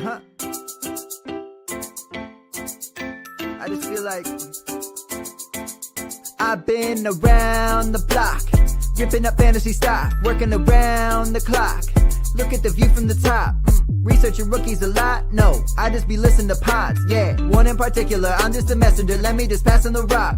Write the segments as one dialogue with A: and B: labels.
A: Uh-huh. I just feel like I've been around the block, ripping up fantasy stock, working around the clock. Look at the view from the top. Researching rookies a lot? No, I just be listening to pods. Yeah, one in particular, I'm just a messenger. Let me just pass on the rock.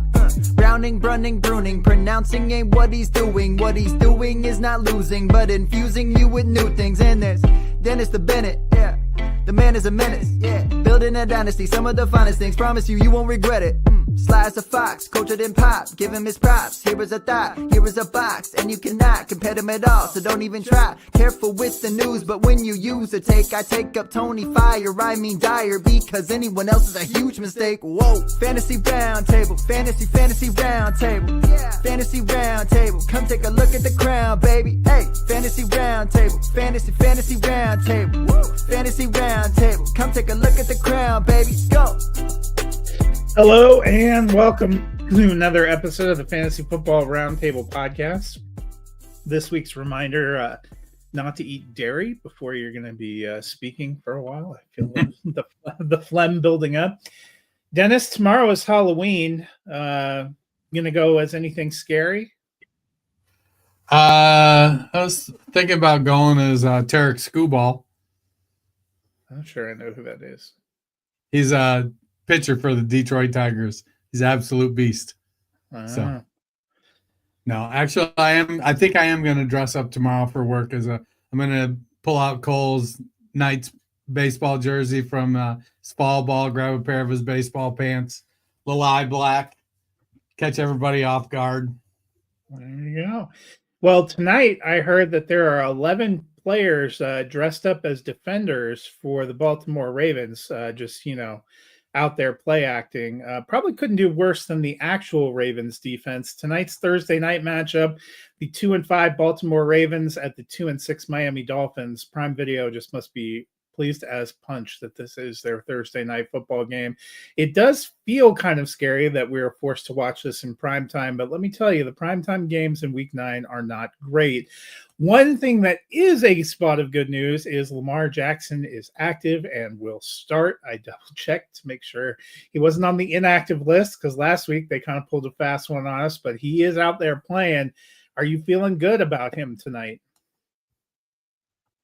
A: Browning, Brunning, Bruning, pronouncing ain't what he's doing. What he's doing is not losing, but infusing you with new things. And there's Dennis the Bennett, yeah. The man is a menace, yeah. Building a dynasty, some of the finest things. Promise you, you won't regret it. Sly as a fox, cultured in pop. Give him his props. Here is a thought, here is a box, and you cannot compare them at all. So don't even try. Careful with the news, but when you use a take, I take up Tony Fire. I mean Dyer, because anyone else is a huge mistake. Whoa, fantasy round table, fantasy round table, yeah. Fantasy round table. Come take a look at the crown, baby. Hey, fantasy round table, fantasy round table, woo. Fantasy round table. Come take a look at the crown, baby. Go.
B: Hello and welcome to another episode of the Fantasy Football Roundtable podcast. This week's reminder, not to eat dairy before you're going to be speaking for a while. I feel the phlegm building up. Dennis, tomorrow is Halloween. Going to go as anything scary?
C: I was thinking about going as Tarek Skubal.
B: I'm not sure I know who that is.
C: He's a pitcher for the Detroit Tigers. He's an absolute beast. So, no, actually, I think I am going to dress up tomorrow for work. I'm going to pull out Cole's Knights baseball jersey from his fall ball, grab a pair of his baseball pants, little eye black, catch everybody off guard.
B: There you go. Well, tonight I heard that there are 11 players dressed up as defenders for the Baltimore Ravens. Out there play acting. Probably couldn't do worse than the actual Ravens defense. Tonight's Thursday night matchup, the 2-5 Baltimore Ravens at the 2-6 Miami Dolphins. Prime Video just must be pleased as punch that this is their Thursday night football game. It does feel kind of scary that we are forced to watch this in prime time, but let me tell you, the primetime games in week 9 are not great. One thing that is a spot of good news is Lamar Jackson is active and will start. I double-checked to make sure he wasn't on the inactive list because last week they kind of pulled a fast one on us, but he is out there playing. Are you feeling good about him tonight?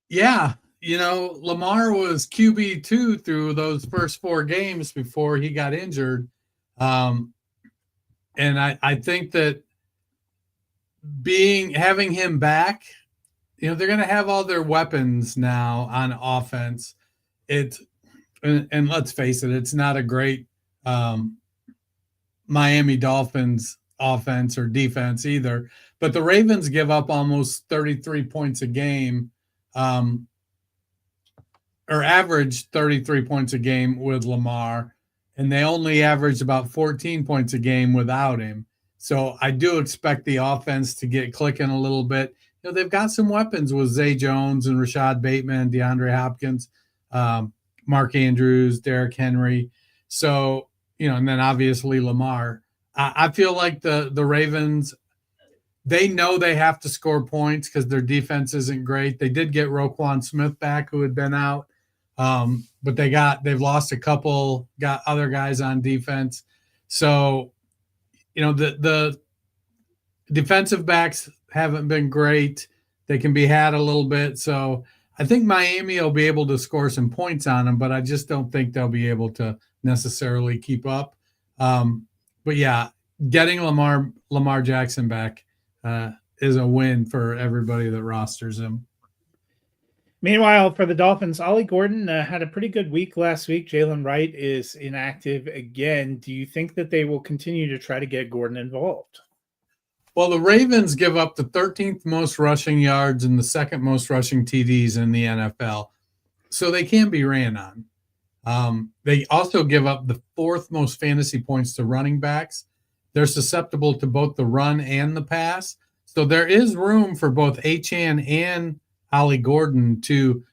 C: Yeah. Lamar was QB2 through those first 4 games before he got injured. And I think that having him back, they're going to have all their weapons now on offense. And let's face it, it's not a great Miami Dolphins offense or defense either. But the Ravens give up almost 33 points a game, or average 33 points a game with Lamar, and they only averaged about 14 points a game without him. So I do expect the offense to get clicking a little bit. They've got some weapons with Zay Jones and Rashad Bateman, DeAndre Hopkins, Mark Andrews, Derrick Henry. So, and then obviously Lamar. I feel like the Ravens, they know they have to score points because their defense isn't great. They did get Roquan Smith back, who had been out. But they've lost a couple, got other guys on defense. So, the defensive backs haven't been great. They can be had a little bit. So I think Miami will be able to score some points on them, but I just don't think they'll be able to necessarily keep up. But yeah, getting Lamar Jackson back is a win for everybody that rosters him.
B: Meanwhile, for the Dolphins, Ollie Gordon had a pretty good week last week. Jalen Wright is inactive again. Do you think that they will continue to try to get Gordon involved?
C: Well, the Ravens give up the 13th most rushing yards and the second most rushing TDs in the NFL. So they can be ran on. They also give up the 4th most fantasy points to running backs. They're susceptible to both the run and the pass. So there is room for both Achane and Ollie Gordon to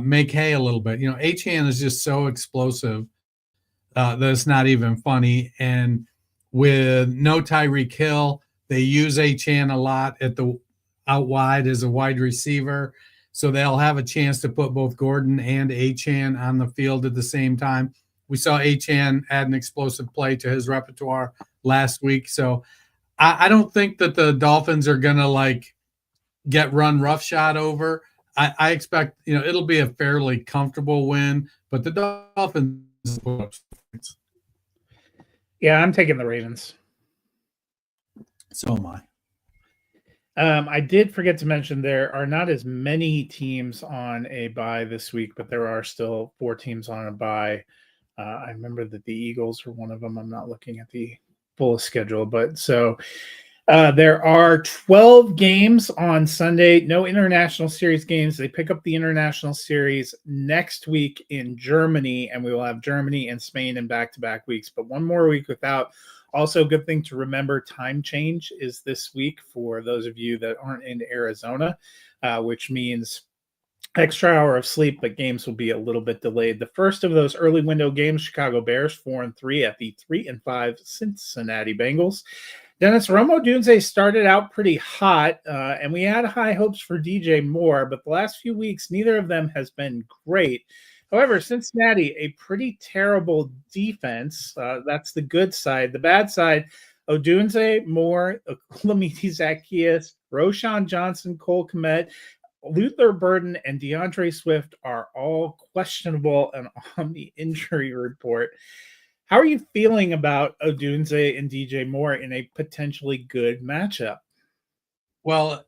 C: make hay a little bit. Achane is just so explosive that it's not even funny. And with no Tyreek Hill, they use Achane a lot out wide as a wide receiver. so they'll have a chance to put both Gordon and Achane on the field at the same time. We saw Achane add an explosive play to his repertoire last week, so I don't think that the Dolphins are going to like get run roughshod over. I expect, it'll be a fairly comfortable win, but the Dolphins.
B: Yeah, I'm taking the Ravens.
C: So am I.
B: I did forget to mention there are not as many teams on a bye this week, but there are still 4 teams on a bye. I remember that the Eagles were one of them. I'm not looking at the full schedule, but so there are 12 games on Sunday. No international series games. They pick up the international series next week in Germany, and we will have Germany and Spain in back-to-back weeks. But one more week without. Also, a good thing to remember, time change is this week for those of you that aren't in Arizona, which means extra hour of sleep, but games will be a little bit delayed. The first of those early window games, Chicago Bears 4-3 at the 3-5 Cincinnati Bengals. Dennis, Romo Odunze started out pretty hot, and we had high hopes for DJ Moore, but the last few weeks, neither of them has been great. However, Cincinnati, a pretty terrible defense. That's the good side. The bad side, Odunze, Moore, Olamide Zaccheaus, Roschon Johnson, Cole Kmet, Luther Burden, and DeAndre Swift are all questionable and on the injury report. How are you feeling about Odunze and DJ Moore in a potentially good matchup?
C: Well,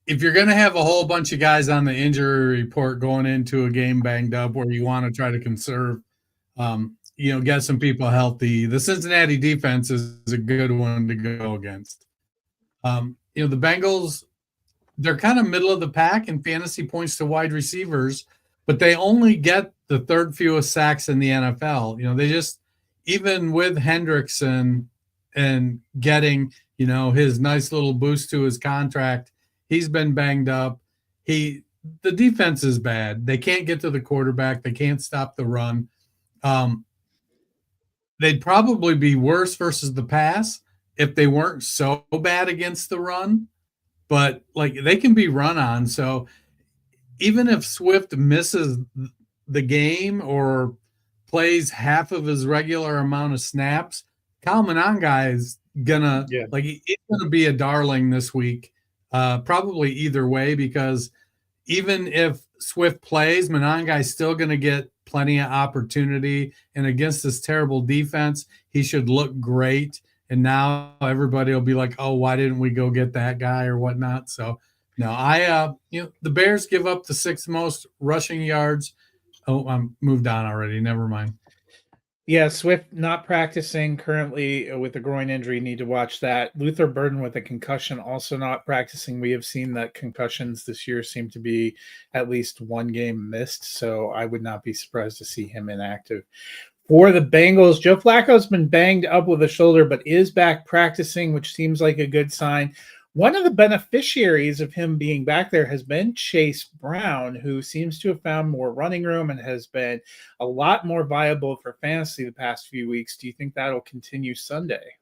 C: if you're going to have a whole bunch of guys on the injury report going into a game banged up where you want to try to conserve, get some people healthy, the Cincinnati defense is a good one to go against. The Bengals, they're kind of middle of the pack in fantasy points to wide receivers, but they only get the third fewest sacks in the NFL. They just, even with Hendrickson and getting, his nice little boost to his contract, he's been banged up. The defense is bad. They can't get to the quarterback. They can't stop the run. They'd probably be worse versus the pass if they weren't so bad against the run. But they can be run on. So even if Swift misses the game or plays half of his regular amount of snaps, Kyle Monangai is gonna he's gonna be a darling this week. Probably either way, because even if Swift plays, Monangai's still going to get plenty of opportunity. And against this terrible defense, he should look great. And now everybody will be like, oh, why didn't we go get that guy or whatnot? So, no, the Bears give up the 6th most rushing yards. Oh, I'm moved on already. Never mind.
B: Yeah, Swift not practicing currently with a groin injury. Need to watch that. Luther Burden with a concussion also not practicing. We have seen that concussions this year seem to be at least one game missed, so I would not be surprised to see him inactive. For the Bengals, Joe Flacco's been banged up with a shoulder, but is back practicing, which seems like a good sign. One of the beneficiaries of him being back there has been Chase Brown, who seems to have found more running room and has been a lot more viable for fantasy the past few weeks. Do you think that'll continue Sunday?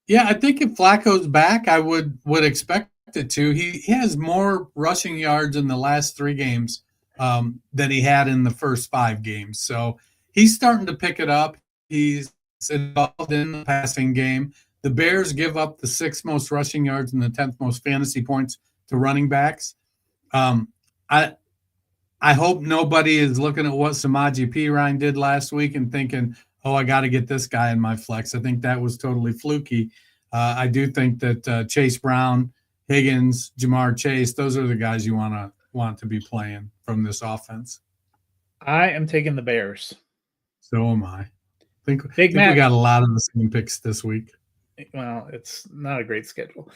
C: Yeah, I think if Flacco's back, I would expect it to. He has more rushing yards in the last 3 games than he had in the first 5 games. So he's starting to pick it up. He's involved in the passing game. The Bears give up the 6th most rushing yards and the 10th most fantasy points to running backs. I hope nobody is looking at what Samaje Perine did last week and thinking, oh, I got to get this guy in my flex. I think that was totally fluky. I do think that Chase Brown, Higgins, Jamar Chase, those are the guys you want to be playing from this offense.
B: I am taking the Bears.
C: So am I. I think we got a lot of the same picks this week.
B: Well, it's not a great schedule.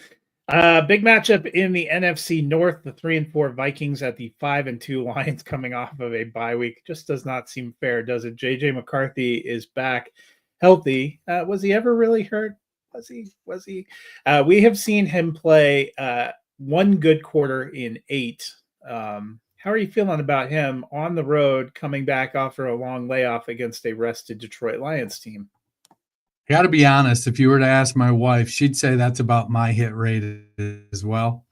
B: Big matchup in the NFC North, the 3-4 Vikings at the 5-2 Lions coming off of a bye week. Just does not seem fair, does it? JJ McCarthy is back healthy. Was he ever really hurt? Was he? We have seen him play one good quarter in 8. How are you feeling about him on the road coming back after a long layoff against a rested Detroit Lions team?
C: I got to be honest, if you were to ask my wife, she'd say that's about my hit rate as well.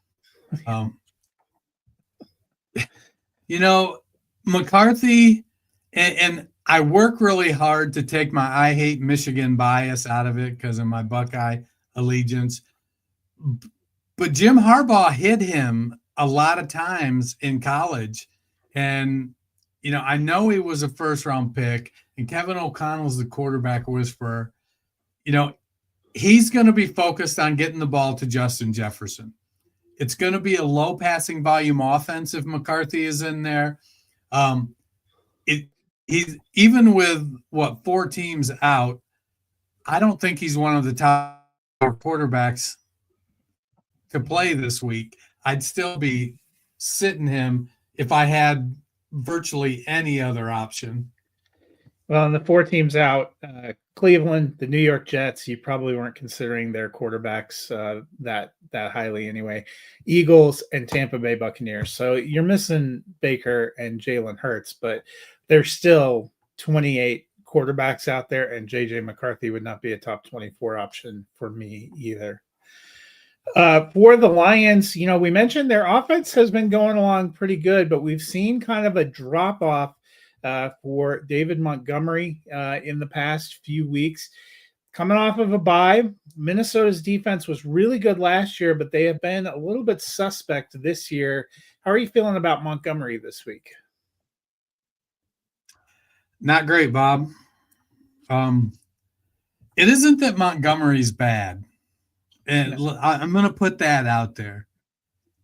C: You know, McCarthy, and I work really hard to take my I hate Michigan bias out of it because of my Buckeye allegiance. But Jim Harbaugh hit him a lot of times in college. And, you know, I know he was a first round pick, and Kevin O'Connell's the quarterback whisperer. You know, he's going to be focused on getting the ball to Justin Jefferson. It's going to be a low passing volume offense if McCarthy is in there. He's even with 4 teams out, I don't think he's one of the top quarterbacks to play this week. I'd still be sitting him if I had virtually any other option.
B: Well, and the 4 teams out, Cleveland, the New York Jets, you probably weren't considering their quarterbacks that highly anyway. Eagles and Tampa Bay Buccaneers. So you're missing Baker and Jalen Hurts, but there's still 28 quarterbacks out there, and JJ McCarthy would not be a top 24 option for me either. For the Lions, you know, we mentioned their offense has been going along pretty good, but we've seen kind of a drop off for David Montgomery in the past few weeks. Coming off of a bye, Minnesota's defense was really good last year, but they have been a little bit suspect this year. How are you feeling about Montgomery this week?
C: Not great, Bob. It isn't that Montgomery's bad. And I'm going to put that out there.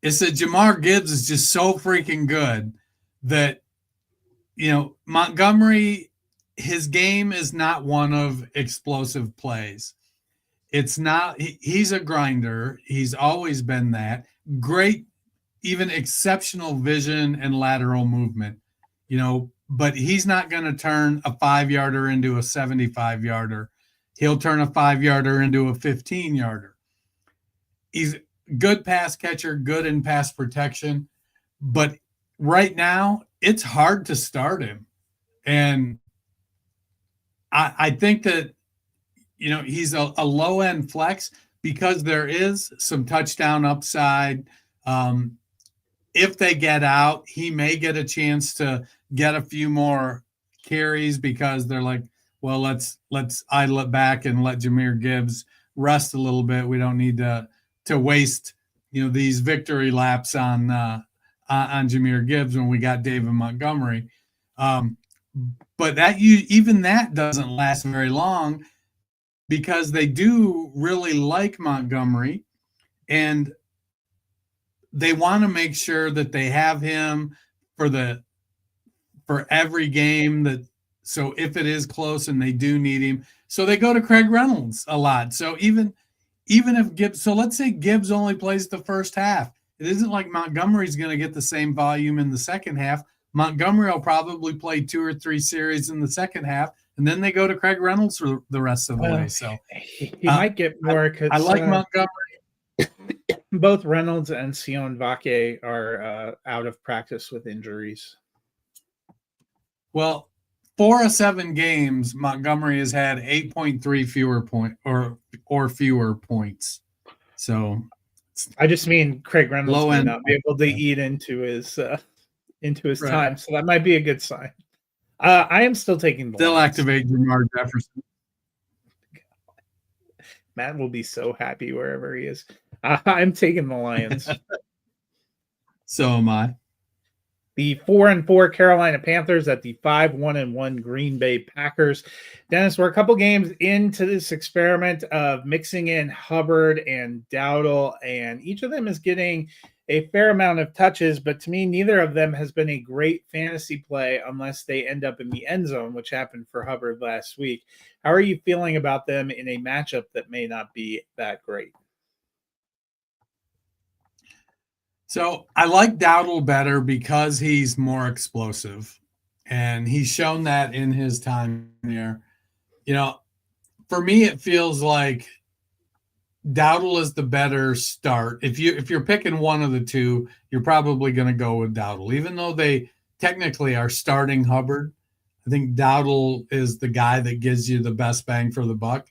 C: It's that Jahmyr Gibbs is just so freaking good that, you know, Montgomery, his game is not one of explosive plays. It's not, he's a grinder. He's always been that. Great, even exceptional vision and lateral movement, you know, but he's not going to turn a 5-yarder into a 75-yarder. He'll turn a 5-yarder into a 15-yarder. He's a good pass catcher, good in pass protection, but right now it's hard to start him. And I think that, you know, he's a low-end flex because there is some touchdown upside. If they get out, he may get a chance to get a few more carries because they're like, well, let's idle it back and let Jahmyr Gibbs rest a little bit. We don't need to waste, you know, these victory laps on Jahmyr Gibbs when we got David Montgomery. But even that doesn't last very long because they do really like Montgomery and they want to make sure that they have him for every game that, so if it is close and they do need him, so they go to Craig Reynolds a lot. So even if Gibbs, so let's say Gibbs only plays the first half, it isn't like Montgomery's going to get the same volume in the second half. Montgomery will probably play 2 or 3 series in the second half, and then they go to Craig Reynolds for the rest of the way. So
B: he might get more because
C: I like Montgomery.
B: Both Reynolds and Sion Vake are out of practice with injuries.
C: Well, 4 of 7 games, Montgomery has had 8.3 fewer or fewer points. So
B: I just mean Craig Reynolds may not be able to eat into his
C: right.
B: time, so that might be a good sign. I am still taking the
C: They'll
B: Lions.
C: activate Jahmyr Jefferson.
B: Matt will be so happy wherever he is. I'm taking the Lions.
C: So am I.
B: The 4-4 Carolina Panthers at the 5-1-1 Green Bay Packers. Dennis, we're a couple games into this experiment of mixing in Hubbard and Dowdle, and each of them is getting a fair amount of touches, but to me, neither of them has been a great fantasy play unless they end up in the end zone, which happened for Hubbard last week. How are you feeling about them in a matchup that may not be that great?
C: So I like Dowdle better because he's more explosive, and he's shown that in his time here. You know, for me, it feels like Dowdle is the better start. If you're picking one of the two, you're probably going to go with Dowdle, even though they technically are starting Hubbard. I think Dowdle is the guy that gives you the best bang for the buck.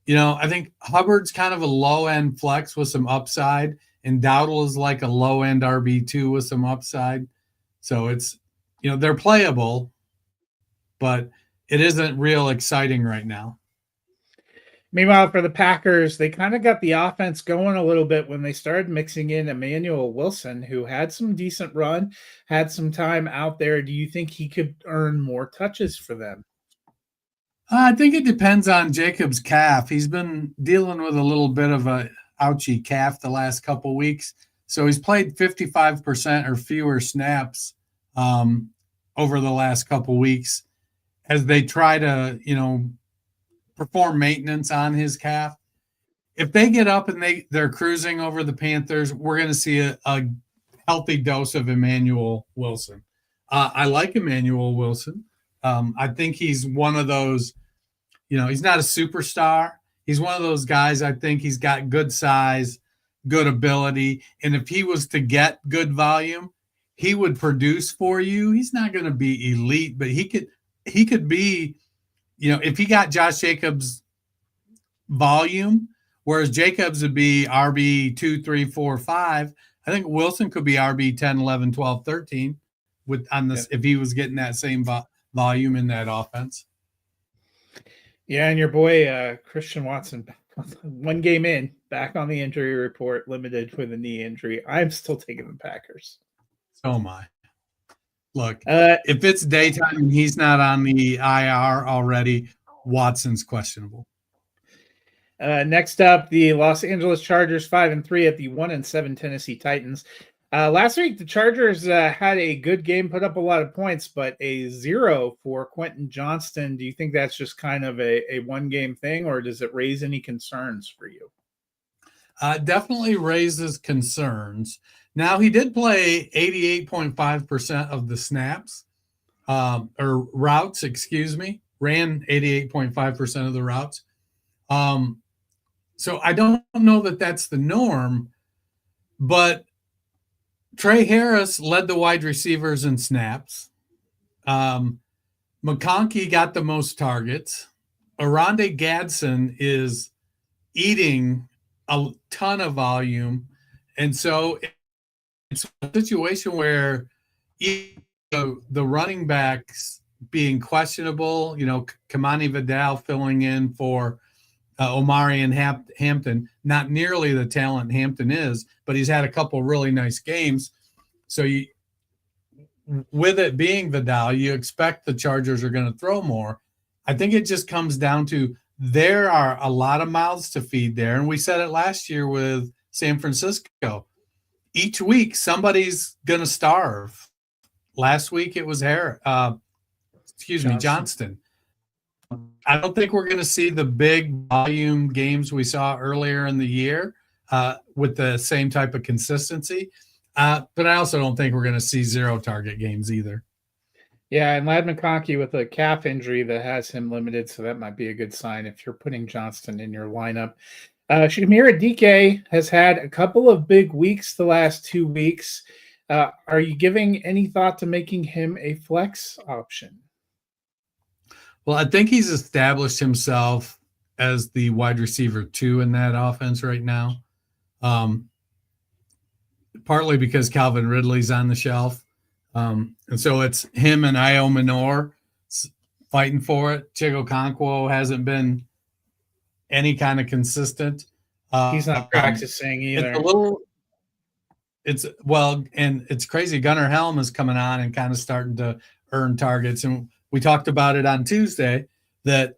C: You know, I think Hubbard's kind of a low-end flex with some upside, and Dowdle is like a low-end RB2 with some upside. So it's, they're playable, but it isn't real exciting right now.
B: Meanwhile, for the Packers, they kind of got the offense going a little bit when they started mixing in Emmanuel Wilson, who had some decent run, had some time out there. Do you think he could earn more touches for them?
C: I think it depends on Jacobs' calf. He's been dealing with a little bit of a ouchy calf the last couple weeks. So he's played 55% or fewer snaps over the last couple weeks as they try to, perform maintenance on his calf. If they get up and they're cruising over the Panthers, we're going to see a healthy dose of Emmanuel Wilson. I like Emmanuel Wilson. I think he's one of those, he's not a superstar. He's one of those guys, I think he's got good size, good ability. And if he was to get good volume, he would produce for you. He's not going to be elite, but he could be, if he got Josh Jacobs volume, whereas Jacobs would be RB 2, 3, 4, 5, I think Wilson could be RB 10, 11, 12, 13 if he was getting that same volume in that offense.
B: Yeah, and your boy Christian Watson, one game in, back on the injury report, limited with a knee injury. I'm still taking the Packers.
C: So am I. Look, if it's daytime and he's not on the IR already, Watson's questionable.
B: Next up, the Los Angeles Chargers 5-3 at the 1-7 Tennessee Titans. Last week, the Chargers had a good game, put up a lot of points, but a 0 for Quentin Johnston. Do you think that's just kind of a one-game thing, or does it raise any concerns for you?
C: Definitely raises concerns. Now, he did play 88.5% of the snaps, or routes, ran 88.5% of the routes. So I don't know that that's the norm, but Trey Harris led the wide receivers in snaps. McConkey got the most targets. Oronde Gadsden is eating a ton of volume. And so it's a situation where the running backs being questionable, Kamani Vidal filling in for Omari and Hampton, not nearly the talent Hampton is, but he's had a couple really nice games. So with it being Vidal, you expect the Chargers are going to throw more. I think it just comes down to there are a lot of mouths to feed there. And we said it last year with San Francisco. Each week, somebody's going to starve. Last week, it was Johnston. I don't think we're going to see the big volume games we saw earlier in the year with the same type of consistency. But I also don't think we're going to see 0 target games either.
B: Yeah, and Ladd McConkey with a calf injury that has him limited, so that might be a good sign if you're putting Johnston in your lineup. Chimere Dike has had a couple of big weeks the last 2 weeks. Are you giving any thought to making him a flex option?
C: Well, I think he's established himself as the wide receiver 2 in that offense right now. Partly because Calvin Ridley's on the shelf. And so it's him and Io Minor fighting for it. Chigo Okonkwo hasn't been any kind of consistent.
B: He's not practicing either.
C: And it's crazy. Gunnar Helm is coming on and kind of starting to earn targets. And we talked about it on Tuesday that,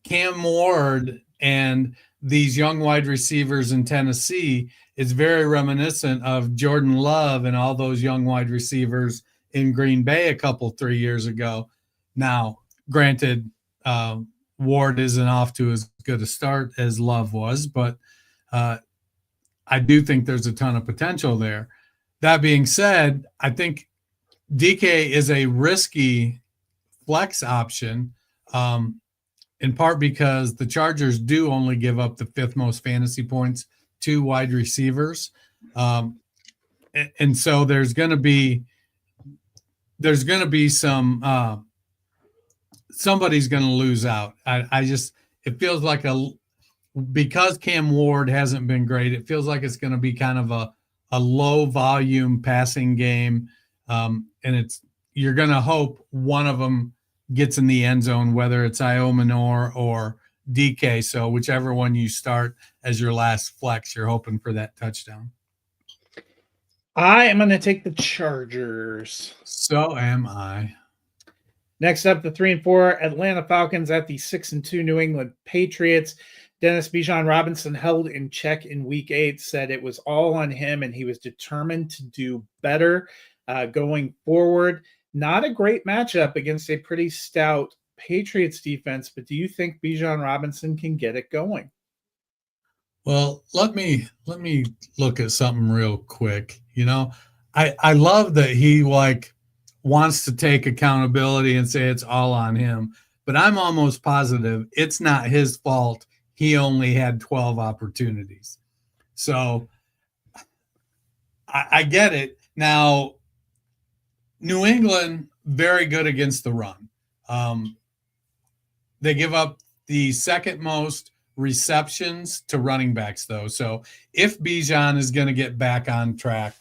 C: Cam Ward and these young wide receivers in Tennessee is very reminiscent of Jordan Love and all those young wide receivers in Green Bay 3 years ago. Now, granted, Ward isn't off to as good a start as Love was, but I do think there's a ton of potential there. That being said, I think DK is a risky flex option, in part because the Chargers do only give up the 5th most fantasy points to wide receivers. And so there's going to be some somebody's going to lose out. It feels like because Cam Ward hasn't been great, it feels like it's going to be kind of a low volume passing game. And you're going to hope one of them gets in the end zone, whether it's Io Manor or DK. So whichever one you start as your last flex, you're hoping for that touchdown.
B: I am going to take the Chargers.
C: So am I.
B: Next up, the 3-4 Atlanta Falcons at the 6-2 New England Patriots. Dennis Bijan Robinson held in check in week 8, said it was all on him and he was determined to do better going forward. Not a great matchup against a pretty stout Patriots defense, but do you think Bijan Robinson can get it going?
C: Well, let me look at something real quick. I love that he wants to take accountability and say it's all on him, but I'm almost positive it's not his fault. He only had 12 opportunities. So I get it. Now, New England, very good against the run. They give up the second most receptions to running backs, though. So if Bijan is going to get back on track,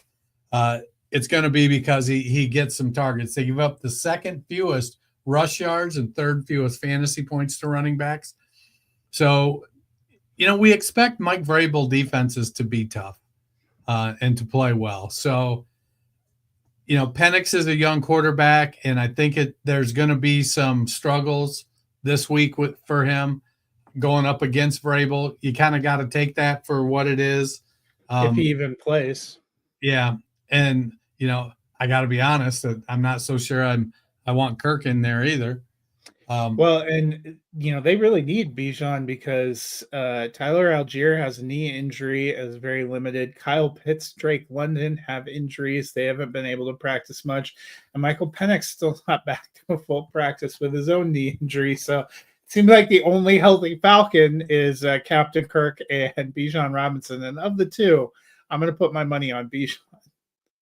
C: it's going to be because he gets some targets. They give up the second fewest rush yards and third fewest fantasy points to running backs. So, we expect Mike Vrabel defenses to be tough and to play well. So, Penix is a young quarterback, and I think there's going to be some struggles this week for him going up against Vrabel. You kind of got to take that for what it is.
B: If he even plays.
C: Yeah. And, I got to be honest, that I'm not so sure I want Kirk in there either.
B: Well, and, they really need Bijan because Tyler Algier has a knee injury, is very limited. Kyle Pitts, Drake London have injuries. They haven't been able to practice much. And Michael Penix still not back to a full practice with his own knee injury. So it seems like the only healthy Falcon is Captain Kirk and Bijan Robinson. And of the two, I'm going to put my money on Bijan.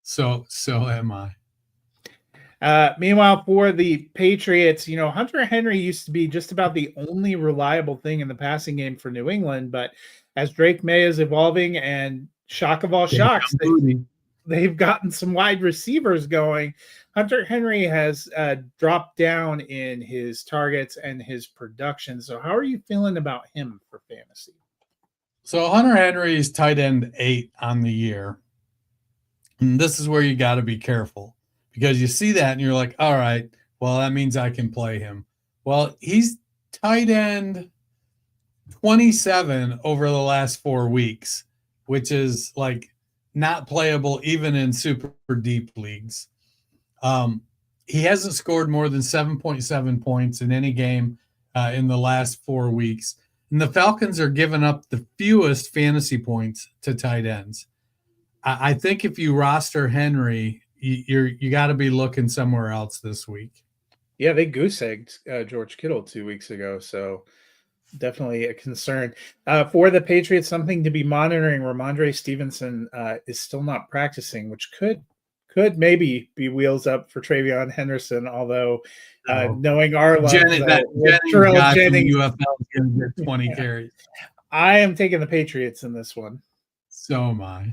C: So am I.
B: Meanwhile, for the Patriots, Hunter Henry used to be just about the only reliable thing in the passing game for New England. But as Drake May is evolving and shock of all shocks, they've gotten some wide receivers going. Hunter Henry has dropped down in his targets and his production. So how are you feeling about him for fantasy?
C: So Hunter Henry is tight end 8 on the year. And this is where you got to be careful. Because you see that and you're like, all right, well, that means I can play him. Well, he's tight end 27 over the last 4 weeks, which is not playable even in super deep leagues. He hasn't scored more than 7.7 points in any game in the last 4 weeks. And the Falcons are giving up the fewest fantasy points to tight ends. I think if you roster Henry, you got to be looking somewhere else this week.
B: Yeah, they goose-egged George Kittle 2 weeks ago, so definitely a concern. For the Patriots, something to be monitoring. Ramondre Stevenson is still not practicing, which could maybe be wheels up for Travion Henderson, although knowing our love,
C: Jennings UFL is going to get 20 carries.
B: I am taking the Patriots in this one.
C: So am I.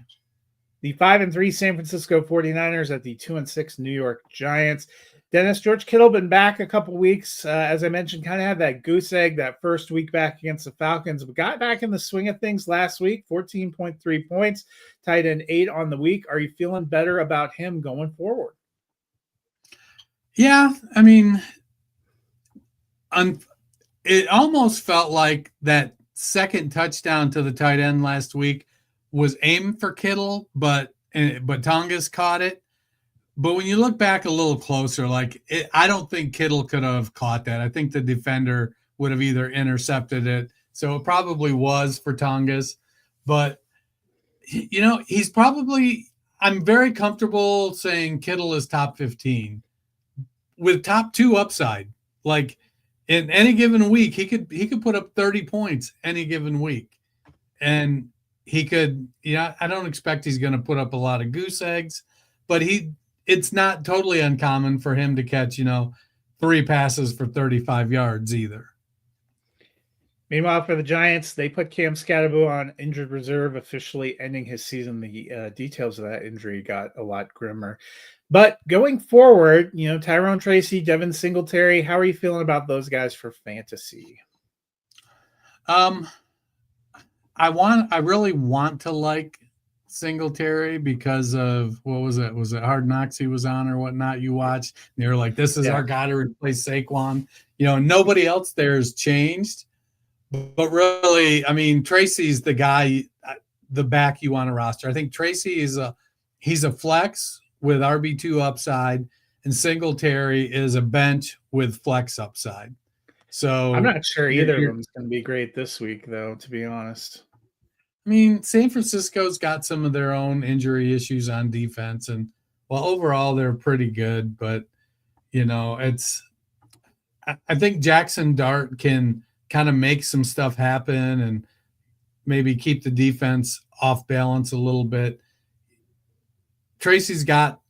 B: The 5-3 San Francisco 49ers at the 2-6 New York Giants. Dennis, George Kittle been back a couple weeks. As I mentioned, kind of had that goose egg that first week back against the Falcons, but got back in the swing of things last week, 14.3 points, tight end 8 on the week. Are you feeling better about him going forward?
C: Yeah, I mean, it almost felt like that second touchdown to the tight end last week was aimed for Kittle, but Tongas caught it. But when you look back a little closer, I don't think Kittle could have caught that. I think the defender would have either intercepted it. So it probably was for Tongas. But, he's probably – I'm very comfortable saying Kittle is top 15 with top 2 upside. In any given week, he could put up 30 points any given week. And – he could, I don't expect he's going to put up a lot of goose eggs, but it's not totally uncommon for him to catch, 3 passes for 35 yards either.
B: Meanwhile, for the Giants, they put Cam Scatterbo on injured reserve, officially ending his season. The details of that injury got a lot grimmer. But going forward, Tyrone Tracy, Devin Singletary, how are you feeling about those guys for fantasy?
C: I really want to like Singletary because of what was it? Was it Hard Knocks he was on or whatnot? You watched, and they were like, "This is our guy to replace Saquon." Nobody else there has changed, but really, I mean, Tracy's the guy, the back you want to roster. I think Tracy he's a flex with RB2 upside, and Singletary is a bench with flex upside. So
B: I'm not sure either of them is going to be great this week, though, to be honest.
C: I mean, San Francisco's got some of their own injury issues on defense, and overall they're pretty good. But I think Jackson Dart can kind of make some stuff happen and maybe keep the defense off balance a little bit. Tracy's got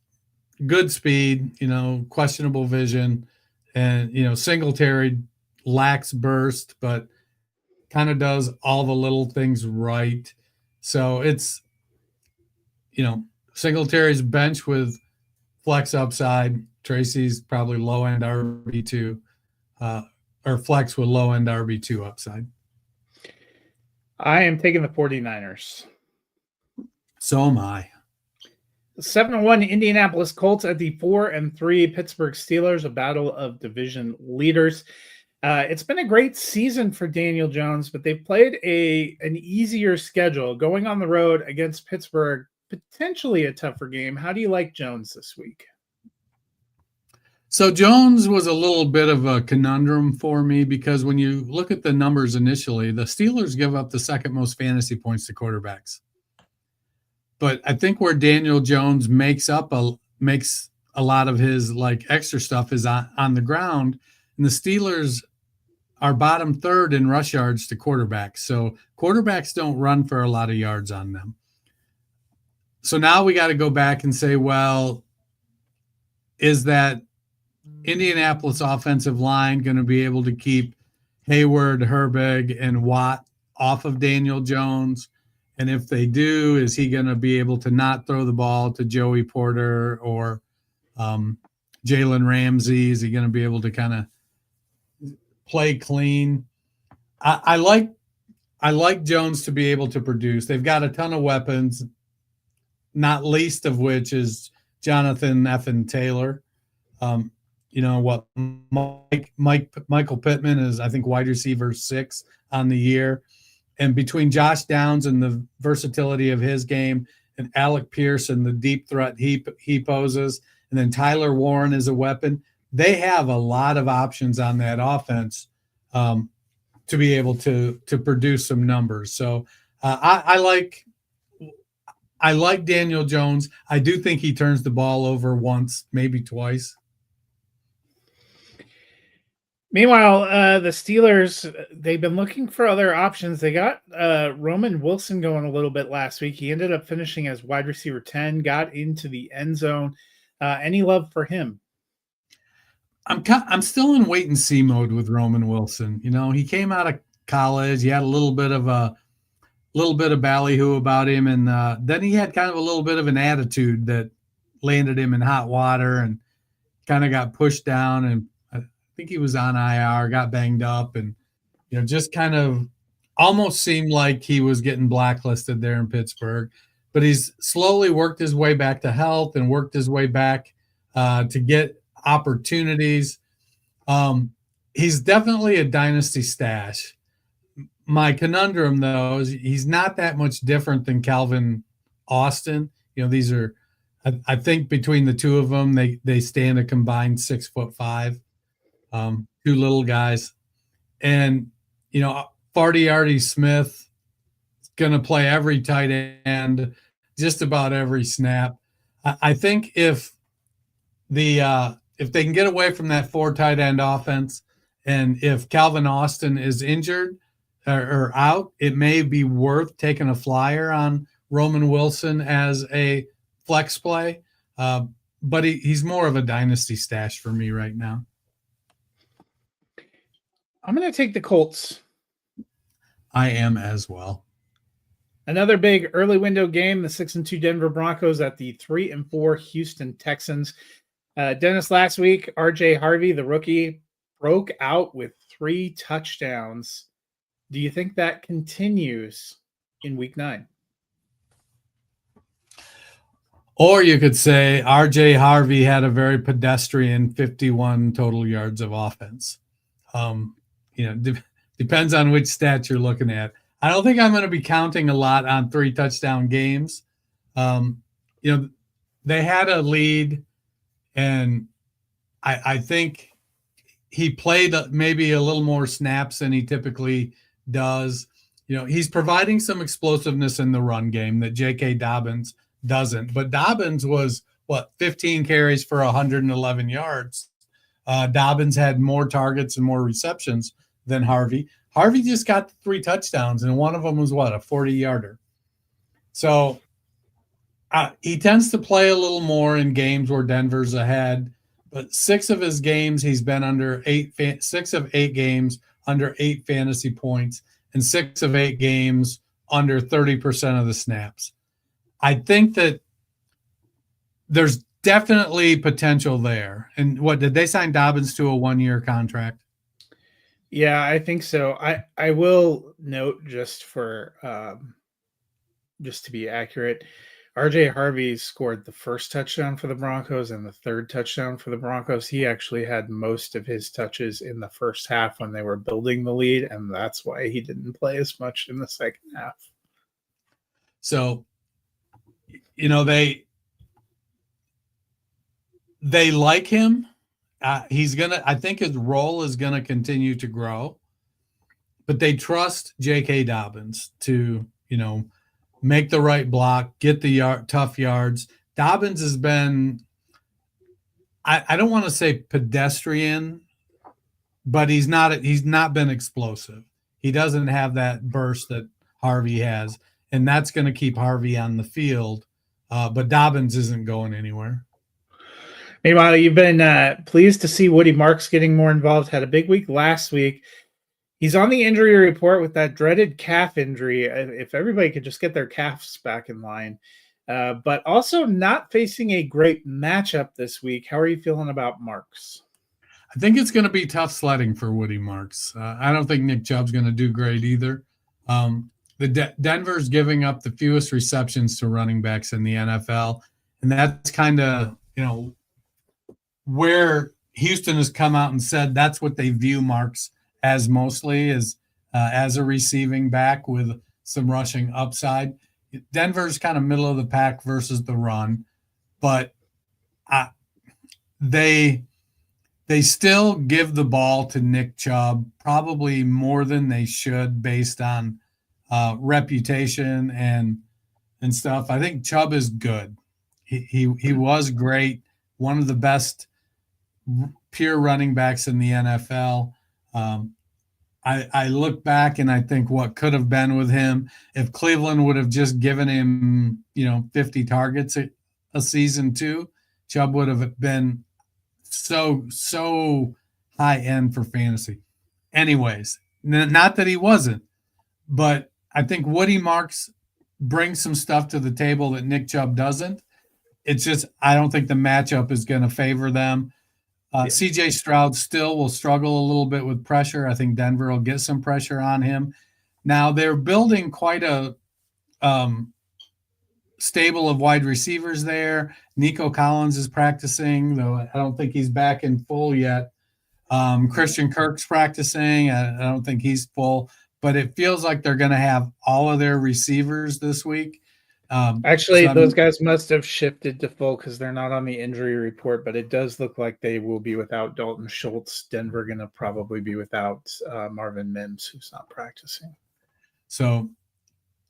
C: good speed, questionable vision, and Singletary lacks burst, but kind of does all the little things right. So it's, Singletary's bench with flex upside. Tracy's probably low end RB2, or flex with low end RB2 upside.
B: I am taking the 49ers.
C: So am I.
B: 7-1 Indianapolis Colts at the 4-3 Pittsburgh Steelers, a battle of division leaders. It's been a great season for Daniel Jones, but they've played an easier schedule. Going on the road against Pittsburgh, potentially a tougher game. How do you like Jones this week?
C: So Jones was a little bit of a conundrum for me because when you look at the numbers initially, the Steelers give up the second most fantasy points to quarterbacks. But I think where Daniel Jones makes a lot of his extra stuff is on the ground, and the Steelers are bottom third in rush yards to quarterbacks. So quarterbacks don't run for a lot of yards on them. So now we got to go back and say, well, is that Indianapolis offensive line going to be able to keep Hayward, Herbig, and Watt off of Daniel Jones? And if they do, is he going to be able to not throw the ball to Joey Porter or Jalen Ramsey? Is he going to be able to kind of play clean? I like Jones to be able to produce. They've got a ton of weapons, not least of which is Jonathan F. Taylor. Michael Pittman is, I think, wide receiver 6 on the year. And between Josh Downs and the versatility of his game and Alec Pierce and the deep threat he poses, and then Tyler Warren is a weapon, they have a lot of options on that offense to be able to produce some numbers. So I like Daniel Jones. I do think he turns the ball over once, maybe twice.
B: Meanwhile, the Steelers, they've been looking for other options. They got Roman Wilson going a little bit last week. He ended up finishing as wide receiver 10, got into the end zone. Any love for him?
C: I'm still in wait and see mode with Roman Wilson. He came out of college. He had a little bit of ballyhoo about him, and then he had kind of a little bit of an attitude that landed him in hot water and kind of got pushed down, and I think he was on IR, got banged up, and just kind of almost seemed like he was getting blacklisted there in Pittsburgh. But he's slowly worked his way back to health and worked his way back to get opportunities. He's definitely a dynasty stash. My conundrum, though, is he's not that much different than Calvin Austin. These are, I think, between the two of them, they stand a combined 6'5", two little guys. And, Farty Smith is going to play every tight end, just about every snap. I think if they can get away from that 4 tight end offense, and if Calvin Austin is injured or out, it may be worth taking a flyer on Roman Wilson as a flex play. But he's more of a dynasty stash for me right now.
B: I'm going to take the Colts.
C: I am as well.
B: Another big early window game, the 6-2 Denver Broncos at the 3-4 Houston Texans. Dennis, last week, RJ Harvey, the rookie, broke out with 3 touchdowns. Do you think that continues in week 9?
C: Or you could say RJ Harvey had a very pedestrian 51 total yards of offense. Depends on which stats you're looking at. I don't think I'm going to be counting a lot on 3 touchdown games. They had a lead, and I think he played maybe a little more snaps than he typically does. He's providing some explosiveness in the run game that J.K. Dobbins doesn't. But Dobbins was, 15 carries for 111 yards. Dobbins had more targets and more receptions than Harvey. Harvey just got 3 touchdowns, and one of them was a 40-yarder. So he tends to play a little more in games where Denver's ahead. But 6 of his games, he's been under 6 of 8 games under 8 fantasy points, and 6 of 8 games under 30% of the snaps. I think that there's definitely potential there. And did they sign Dobbins to a 1-year contract?
B: Yeah, I think so. I will note, just for just to be accurate, RJ Harvey scored the first touchdown for the Broncos and the third touchdown for the Broncos. He actually had most of his touches in the first half when they were building the lead, and that's why he didn't play as much in the second half.
C: So, they like him. I think his role is gonna continue to grow, but they trust J.K. Dobbins to, make the right block, get the tough yards. Dobbins has been, I don't want to say pedestrian, but he's not been explosive. He doesn't have that burst that Harvey has, and that's going to keep Harvey on the field. But Dobbins isn't going anywhere.
B: Meanwhile, you've been pleased to see Woody Marks getting more involved. Had a big week last week. He's on the injury report with that dreaded calf injury. If everybody could just get their calves back in line. But also not facing a great matchup this week. How are you feeling about Marks?
C: I think it's going to be tough sledding for Woody Marks. I don't think Nick Chubb's going to do great either. Denver's giving up the fewest receptions to running backs in the NFL. And that's kind of, where Houston has come out and said that's what they view Marks as mostly, as a receiving back with some rushing upside. Denver's kind of middle of the pack versus the run, but they still give the ball to Nick Chubb, probably more than they should based on reputation and stuff. I think Chubb is good. He was great, one of the best pure running backs in the NFL. I look back and I think what could have been with him if Cleveland would have just given him, 50 targets a season too. Chubb would have been so high end for fantasy. Anyways, not that he wasn't, but I think Woody Marks brings some stuff to the table that Nick Chubb doesn't. It's just I don't think the matchup is going to favor them. C.J. Stroud still will struggle a little bit with pressure. I think Denver will get some pressure on him. Now they're building quite a stable of wide receivers there. Nico Collins is practicing, though I don't think he's back in full yet. Christian Kirk's practicing. I don't think he's full, but it feels like they're going to have all of their receivers this week.
B: Those guys must have shifted to full because they're not on the injury report, but it does look like they will be without Dalton Schultz. Denver going to probably be without Marvin Mims, who's not practicing.
C: So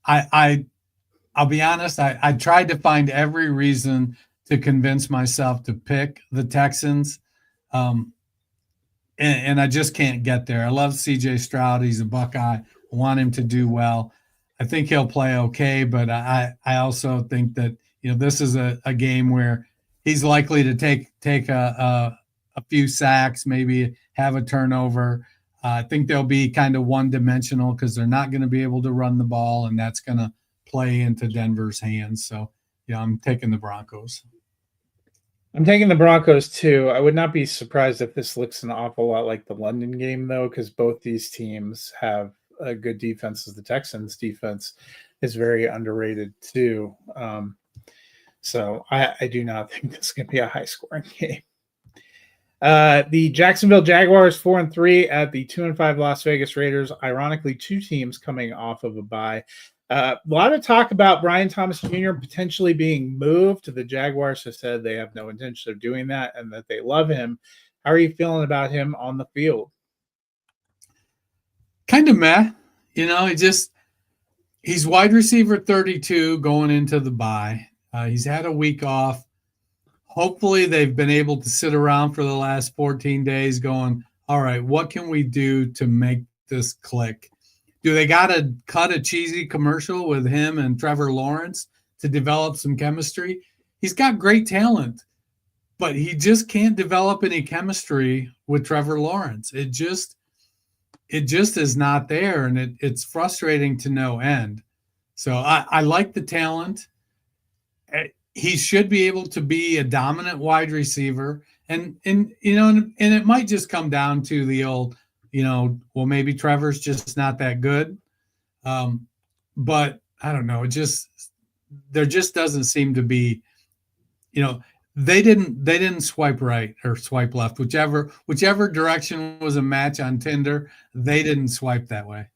C: I'll be honest, I tried to find every reason to convince myself to pick the Texans, and I just can't get there. I love C.J. Stroud. He's a Buckeye. I want him to do well. I think he'll play okay, but I also think that this is a game where he's likely to take a few sacks, maybe have a turnover. I think they'll be kind of one-dimensional because they're not going to be able to run the ball, and that's going to play into Denver's hands. So, yeah, I'm taking the Broncos.
B: I'm taking the Broncos too. I would not be surprised if this looks an awful lot like the London game, though, because both these teams have a good defenses. The Texans' defense is very underrated too. So I do not think this is going to be a high-scoring game. The Jacksonville Jaguars 4-3 at the 2-5 Las Vegas Raiders. Ironically, two teams coming off of a bye. A lot of talk about Brian Thomas Jr. potentially being moved. The Jaguars have said they have no intention of doing that and that they love him. How are you feeling about him on the field?
C: Kind of meh. He's wide receiver 32 going into the bye. He's had a week off. Hopefully they've been able to sit around for the last 14 days going, all right, what can we do to make this click? Do they got to cut a cheesy commercial with him and Trevor Lawrence to develop some chemistry? He's got great talent, but he just can't develop any chemistry with Trevor Lawrence. It just is not there, and it's frustrating to no end. So I like the talent. He should be able to be a dominant wide receiver, and it might just come down to the old, well, maybe Trevor's just not that good. But I don't know. There just doesn't seem to be, they didn't swipe right or swipe left, whichever direction was a match on Tinder. They didn't swipe that way.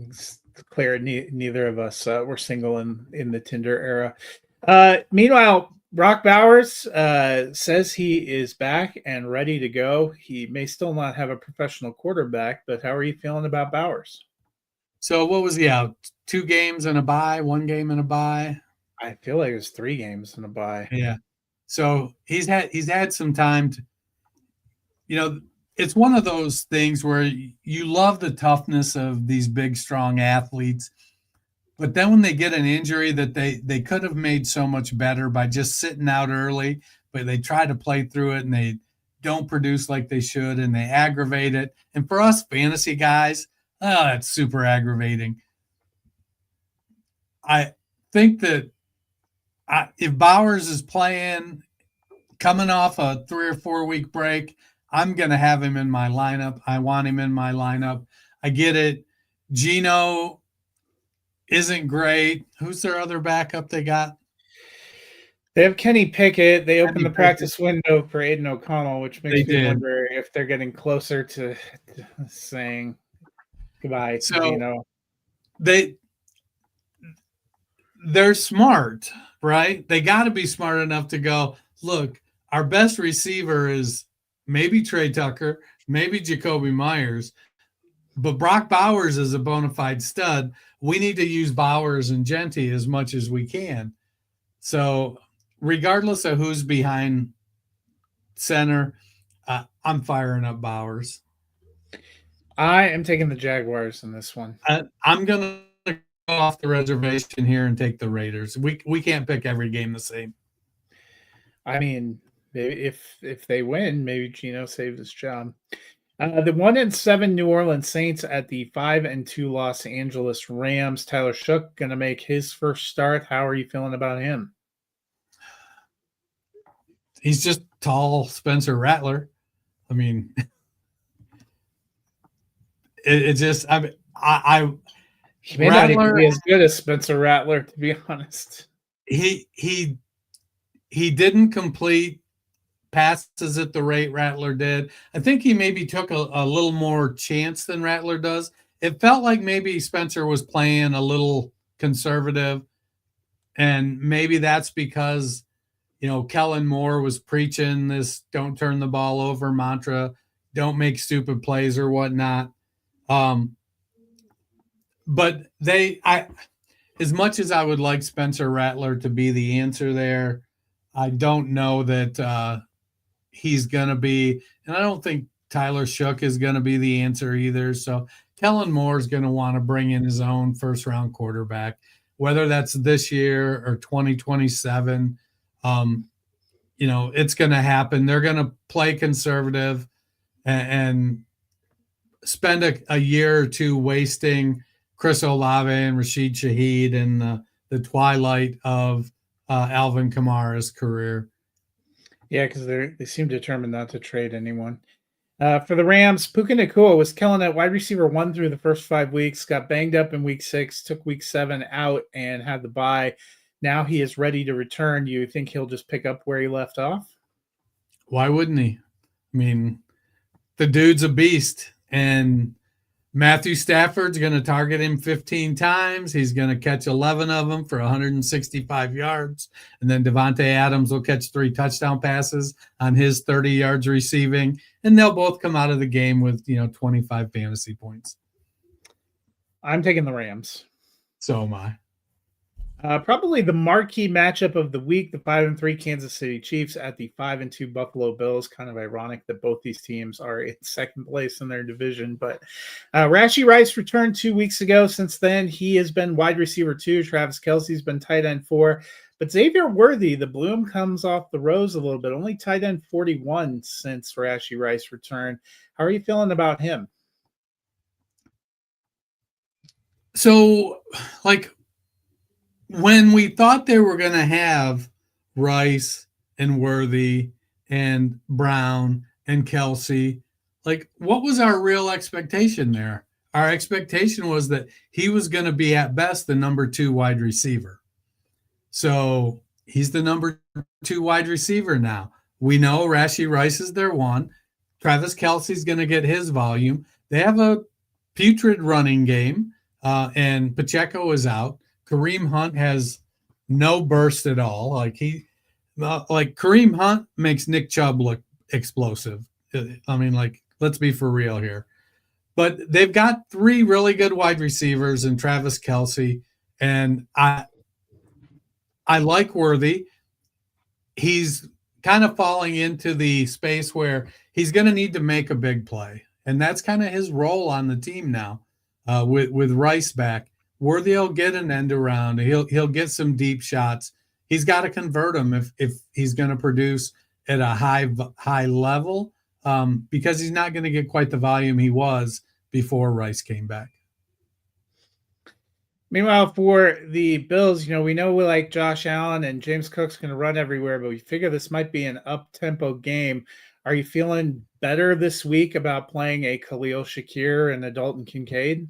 B: It's clear neither of us were single in the Tinder era. Meanwhile, Brock Bowers says he is back and ready to go. He may still not have a professional quarterback, but how are you feeling about Bowers?
C: So what was he out? 2 games and a bye, 1 game and a bye?
B: I feel like it was 3 games and a bye.
C: Yeah. So he's had some time to, it's one of those things where you love the toughness of these big, strong athletes. But then when they get an injury that they could have made so much better by just sitting out early, but they try to play through it and they don't produce like they should and they aggravate it. And for us fantasy guys, that's super aggravating. I think that if Bowers is playing, coming off a 3 or 4 week break, I'm going to have him in my lineup. I want him in my lineup. I get it. Geno isn't great. Who's their other backup they got?
B: They have Kenny Pickett. They opened the practice window for Aiden O'Connell, which makes me wonder if they're getting closer to saying goodbye to Geno.
C: They're smart, right? They got to be smart enough to go, look, our best receiver is maybe Trey Tucker, maybe Jacoby Myers, but Brock Bowers is a bona fide stud. We need to use Bowers and Genty as much as we can. So regardless of who's behind center, I'm firing up Bowers.
B: I am taking the Jaguars in this one.
C: I'm going to go off the reservation here and take the Raiders. We can't pick every game the same.
B: I mean, if they win, maybe Geno saves his job. The 1-7 New Orleans Saints at the 5-2 Los Angeles Rams. Tyler Shough going to make his first start. How are you feeling about him?
C: He's just tall Spencer Rattler. I mean, it just he
B: may not even be as good as Spencer Rattler, to be honest.
C: He didn't complete passes at the rate Rattler did. I think he maybe took a little more chance than Rattler does. It felt like maybe Spencer was playing a little conservative, and maybe that's because, Kellen Moore was preaching this don't turn the ball over mantra, don't make stupid plays or whatnot. But as much as I would like Spencer Rattler to be the answer there, I don't know that he's going to be, and I don't think Tyler Shough is going to be the answer either. So Kellen Moore is going to want to bring in his own first-round quarterback, whether that's this year or 2027. It's going to happen. They're going to play conservative and spend a year or two wasting Chris Olave and Rashid Shaheed and the the twilight of Alvin Kamara's career.
B: Yeah, because they seem determined not to trade anyone. For the Rams, Puka Nacua was killing it. Wide receiver 1 through the first 5 weeks, got banged up in week 6, took week 7 out, and had the bye. Now he is ready to return. You think he'll just pick up where he left off?
C: Why wouldn't he? I mean, the dude's a beast, and Matthew Stafford's going to target him 15 times. He's going to catch 11 of them for 165 yards. And then Devontae Adams will catch 3 touchdown passes on his 30 yards receiving. And they'll both come out of the game with, 25 fantasy points.
B: I'm taking the Rams.
C: So am I.
B: Probably the marquee matchup of the week, the 5-3 Kansas City Chiefs at the 5-2 Buffalo Bills. Kind of ironic that both these teams are in second place in their division. But Rashee Rice returned 2 weeks ago. Since then, he has been wide receiver 2. Travis Kelce's been tight end 4. But Xavier Worthy, the bloom comes off the rose a little bit. Only tight end 41 since Rashee Rice returned. How are you feeling about him?
C: So, when we thought they were going to have Rice and Worthy and Brown and Kelce, what was our real expectation there? Our expectation was that he was going to be at best the number 2 wide receiver. So he's the number 2 wide receiver now. We know Rashee Rice is their 1. Travis Kelce's going to get his volume. They have a putrid running game, and Pacheco is out. Kareem Hunt has no burst at all. Kareem Hunt makes Nick Chubb look explosive. I mean, let's be for real here. But they've got 3 really good wide receivers in Travis Kelce, and I like Worthy. He's kind of falling into the space where he's going to need to make a big play, and that's kind of his role on the team now with Rice back. Worthy will get an end around. He'll get some deep shots. He's got to convert them if he's going to produce at a high level, because he's not going to get quite the volume he was before Rice came back.
B: Meanwhile, for the Bills, we know we like Josh Allen and James Cook's going to run everywhere, but we figure this might be an up-tempo game. Are you feeling better this week about playing a Khalil Shakir and a Dalton Kincaid?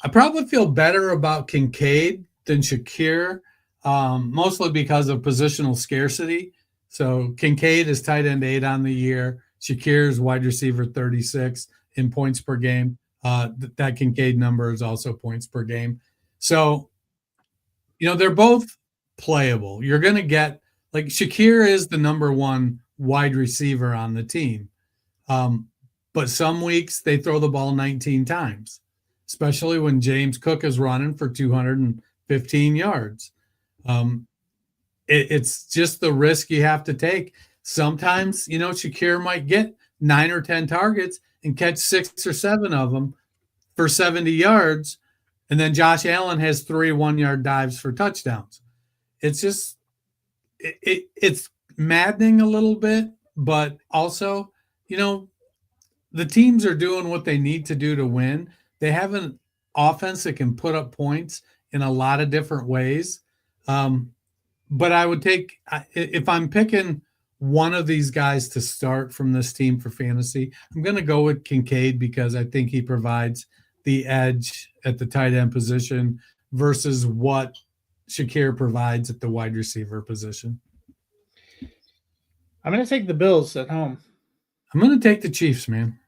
C: I probably feel better about Kincaid than Shakir, mostly because of positional scarcity. So Kincaid is tight end 8 on the year. Shakir is wide receiver 36 in points per game. That Kincaid number is also points per game. So, they're both playable. You're going to get, Shakir is the number 1 wide receiver on the team. But some weeks they throw the ball 19 times. Especially when James Cook is running for 215 yards. It's just the risk you have to take. Sometimes, Shakir might get 9 or 10 targets and catch 6 or 7 of them for 70 yards, and then Josh Allen has 3 1-yard dives for touchdowns. It's just it's maddening a little bit, but also, the teams are doing what they need to do to win. They have an offense that can put up points in a lot of different ways. But I would take, if I'm picking one of these guys to start from this team for fantasy, I'm going to go with Kincaid because I think he provides the edge at the tight end position versus what Shakir provides at the wide receiver position.
B: I'm going to take the Bills at home.
C: I'm going to take the Chiefs, man.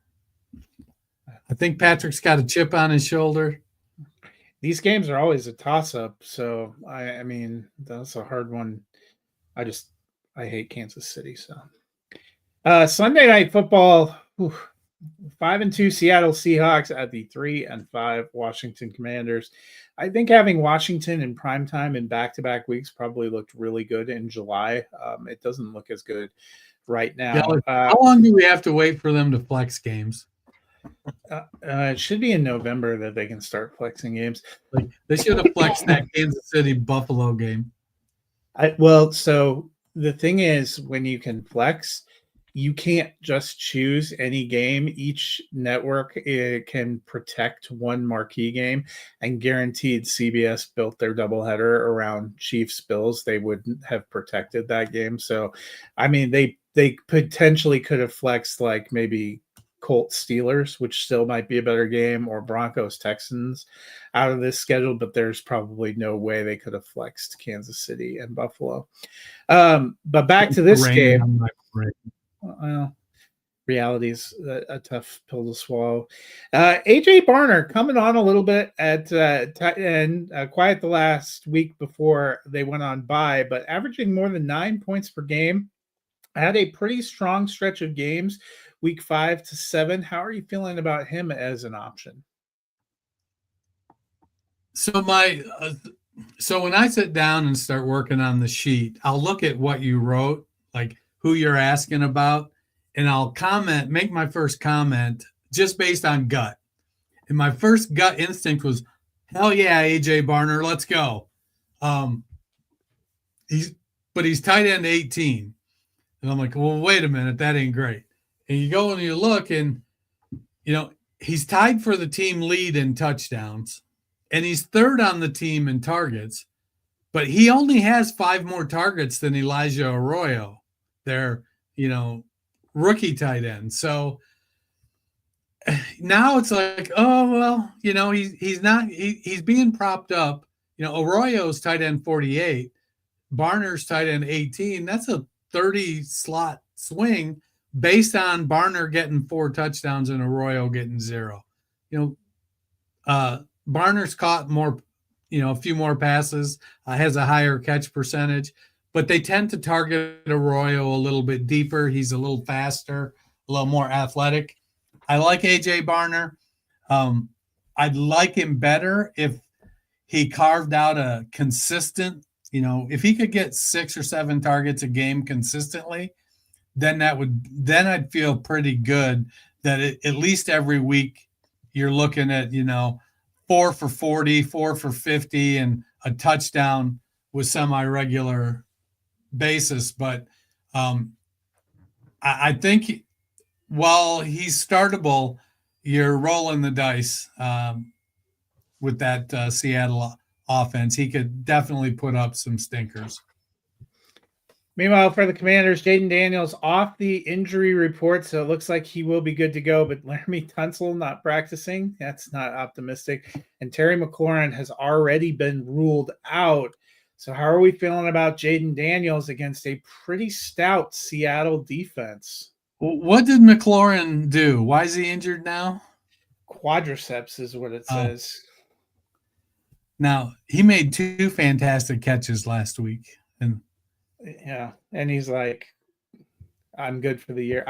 C: I think Patrick's got a chip on his shoulder.
B: These games are always a toss-up, so I mean that's a hard one. I hate Kansas City. So Sunday Night Football, 5-2 Seattle Seahawks at the 3-5 Washington Commanders. I think having Washington in primetime in back-to-back weeks probably looked really good in July. It doesn't look as good right now.
C: How long do we have to wait for them to flex games?
B: It should be in November that they can start flexing games.
C: They should have flexed that Kansas City Buffalo game.
B: So the thing is, when you can flex, you can't just choose any game. Each network can protect one marquee game, and guaranteed CBS built their doubleheader around Chiefs Bills. They wouldn't have protected that game. So, I mean, they potentially could have flexed like maybe Colts Steelers, which still might be a better game, or Broncos Texans out of this schedule, but there's probably no way they could have flexed Kansas City and Buffalo. But back to this game. Well, reality is a tough pill to swallow. AJ Barner coming on a little bit at tight end, quiet the last week before they went on bye, but averaging more than 9 points per game. Had a pretty strong stretch of games, week 5 to 7. How are you feeling about him as an option?
C: So so when I sit down and start working on the sheet, I'll look at what you wrote, like who you're asking about, and I'll make my first comment just based on gut. And my first gut instinct was, hell yeah, AJ Barner, let's go. He's tight end 18. And I'm like, well, wait a minute, that ain't great. And you go and you look, and he's tied for the team lead in touchdowns, and he's third on the team in targets, but he only has 5 more targets than Elijah Arroyo, their rookie tight end. So now it's like, oh well, he's being propped up. Arroyo's tight end 48, Barner's tight end 18. That's a 30 slot swing based on Barner getting 4 touchdowns and Arroyo getting 0. Barner's caught more, a few more passes, has a higher catch percentage, but they tend to target Arroyo a little bit deeper. He's a little faster, a little more athletic. I like AJ Barner. I'd like him better if he carved out a consistent, if he could get 6 or 7 targets a game consistently, then I'd feel pretty good that at least every week you're looking at, 4 for 40, 4 for 50, and a touchdown with semi-regular basis. But I think while he's startable, you're rolling the dice with that Seattle offense. He could definitely put up some stinkers.
B: Meanwhile, for the Commanders, Jaden Daniels off the injury report, so it looks like he will be good to go, but Laramie Tunsil not practicing. That's not optimistic. And Terry McLaurin has already been ruled out. So how are we feeling about Jaden Daniels against a pretty stout Seattle defense?
C: What did McLaurin do? Why is he injured now?
B: Quadriceps is what it says.
C: Now, he made 2 fantastic catches last week.
B: And he's like, I'm good for the year.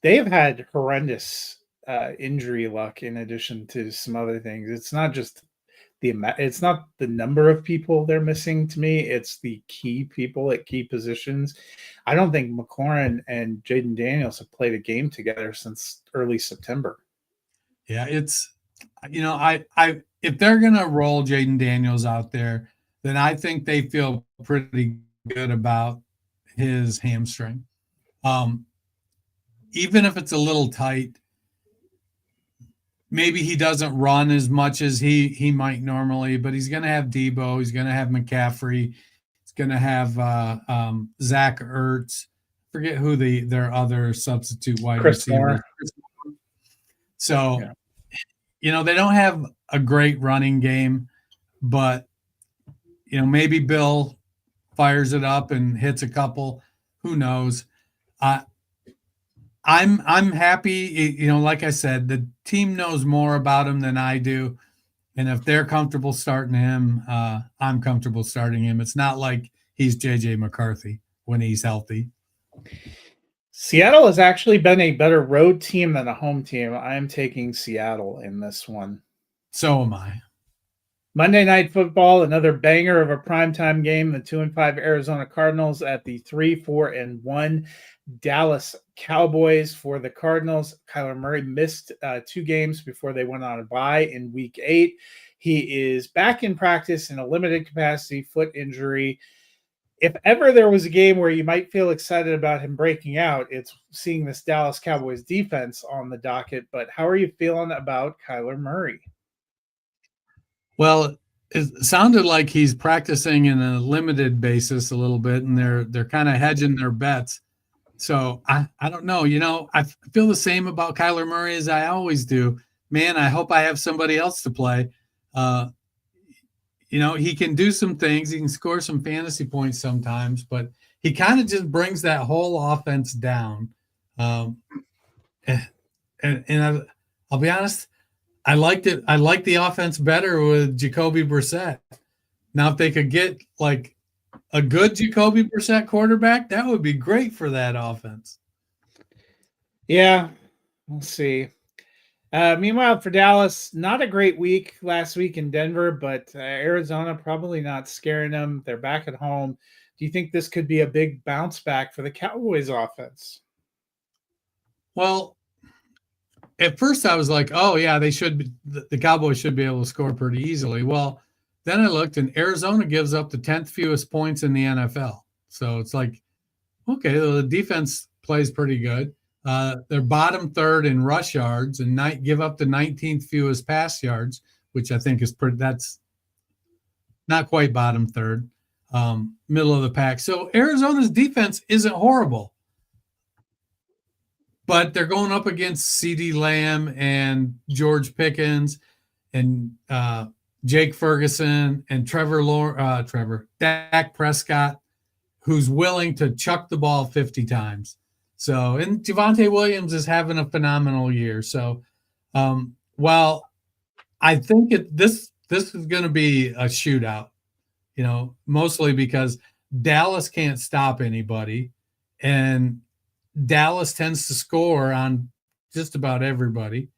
B: They have had horrendous injury luck in addition to some other things. It's not just it's not the number of people they're missing to me. It's the key people at key positions. I don't think McLaurin and Jaden Daniels have played a game together since early September.
C: Yeah, it's, if they're going to roll Jaden Daniels out there, then I think they feel pretty good about his hamstring. Even if it's a little tight, maybe he doesn't run as much as he might normally, but he's going to have Debo. He's going to have McCaffrey. He's going to have Zach Ertz. Forget who their other substitute wide receiver. So, they don't have a great running game, but, maybe Bill fires it up and hits a couple. Who knows? I'm happy. Like I said, the team knows more about him than I do. And if they're comfortable starting him, I'm comfortable starting him. It's not like he's JJ McCarthy when he's healthy.
B: Seattle has actually been a better road team than a home team. I'm taking Seattle in this one.
C: So am I.
B: Monday Night Football, another banger of a primetime game. The 2-5 Arizona Cardinals at the 3-4-1 Dallas Cowboys. For the Cardinals, Kyler Murray missed 2 games before they went on a bye in Week 8. He is back in practice in a limited capacity foot injury. if ever there was a game where you might feel excited about him breaking out, it's seeing this Dallas Cowboys defense on the docket. But how are you feeling about Kyler Murray?
C: Well, it sounded like he's practicing in a limited basis a little bit, and they're kind of hedging their bets. So I don't know. I feel the same about Kyler Murray as I always do. Man, I hope I have somebody else to play. He can do some things. He can score some fantasy points sometimes, but he kind of just brings that whole offense down. And I'll be honest, I liked it. I like the offense better with Jacoby Brissett. Now, if they could get like a good Jacoby Brissett quarterback, that would be great for that offense.
B: Yeah, we'll see. Meanwhile, for Dallas, not a great week last week in Denver, but Arizona probably not scaring them. They're back at home. Do you think this could be a big bounce back for the Cowboys offense?
C: Well, at first I was like, oh, yeah, the Cowboys should be able to score pretty easily. Well, then I looked, and Arizona gives up the 10th fewest points in the NFL. So it's like, okay, the defense plays pretty good. They're bottom third in rush yards and give up the 19th fewest pass yards, which I think that's not quite bottom third, middle of the pack. So Arizona's defense isn't horrible, but they're going up against CeeDee Lamb and George Pickens and Jake Ferguson and Dak Prescott, who's willing to chuck the ball 50 times. So, and Javonte Williams is having a phenomenal year. So, while I think this is going to be a shootout, mostly because Dallas can't stop anybody, and Dallas tends to score on just about everybody.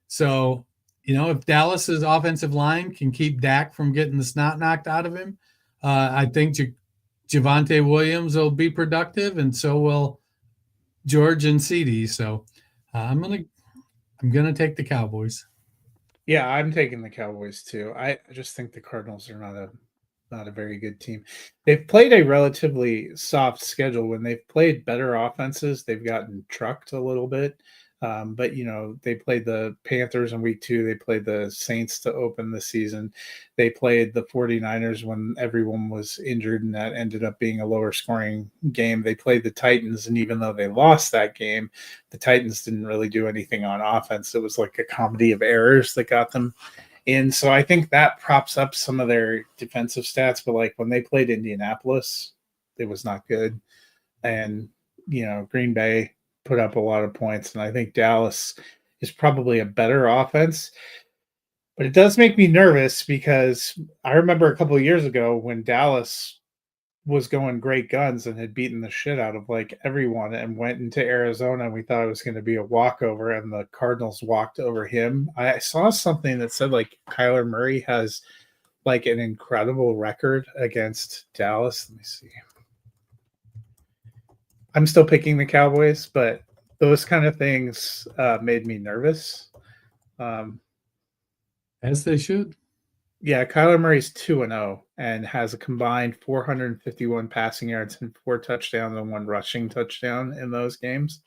C: So, if Dallas's offensive line can keep Dak from getting the snot knocked out of him, I think Javonte Williams will be productive, and so will George and CeeDee. So I'm gonna take the Cowboys.
B: Yeah, I'm taking the Cowboys too. I just think the Cardinals are not a very good team. They've played a relatively soft schedule. When they've played better offenses, they've gotten trucked a little bit. But they played the Panthers in week 2. They played the Saints to open the season. They played the 49ers when everyone was injured, and that ended up being a lower scoring game. They played the Titans, and even though they lost that game, the Titans didn't really do anything on offense. It was like a comedy of errors that got them in. So I think that props up some of their defensive stats. But like when they played Indianapolis, it was not good. And, Green Bay put up a lot of points, and I think Dallas is probably a better offense. But it does make me nervous because I remember a couple of years ago when Dallas was going great guns and had beaten the shit out of like everyone and went into Arizona, and we thought it was going to be a walkover, and the Cardinals walked over him. I saw something that said like Kyler Murray has like an incredible record against Dallas. Let me see. I'm still picking the Cowboys, but those kind of things made me nervous.
C: As they should.
B: Yeah, Kyler Murray's 2-0 and has a combined 451 passing yards and 4 touchdowns and 1 rushing touchdown in those games.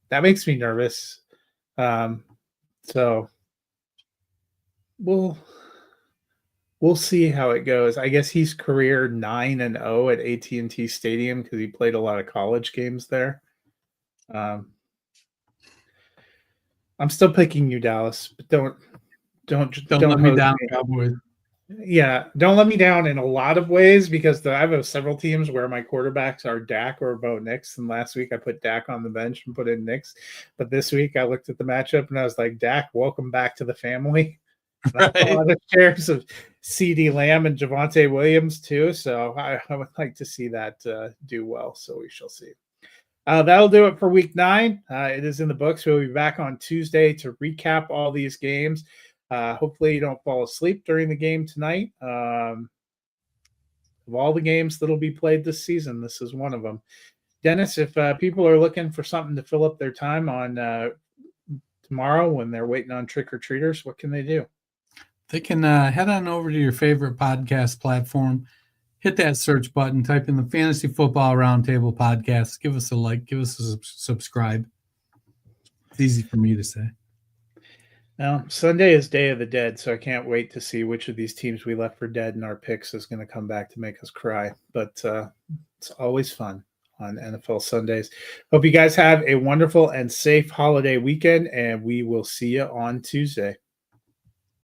B: That makes me nervous. So we'll see how it goes. I guess he's career 9-0 at AT&T Stadium because he played a lot of college games there. I'm still picking you, Dallas, but don't
C: let me down, Cowboys.
B: Yeah, don't let me down in a lot of ways because I have several teams where my quarterbacks are Dak or Bo Nix. And last week I put Dak on the bench and put in Nix. But this week I looked at the matchup and I was like, Dak, welcome back to the family. Right. A lot of shares of CeeDee Lamb and Javonte Williams too. So I would like to see that do well. So we shall see. That'll do it for week 9. It is in the books. We'll be back on Tuesday to recap all these games. Hopefully you don't fall asleep during the game tonight. Of all the games that'll be played this season, this is one of them. Dennis, if people are looking for something to fill up their time on tomorrow when they're waiting on trick-or-treaters, what can they do?
C: They can head on over to your favorite podcast platform, hit that search button, type in the Fantasy Football Roundtable podcast. Give us a like, give us a subscribe. It's easy for me to say.
B: Now, Sunday is Day of the Dead, so I can't wait to see which of these teams we left for dead in our picks is going to come back to make us cry. But it's always fun on NFL Sundays. Hope you guys have a wonderful and safe holiday weekend, and we will see you on Tuesday.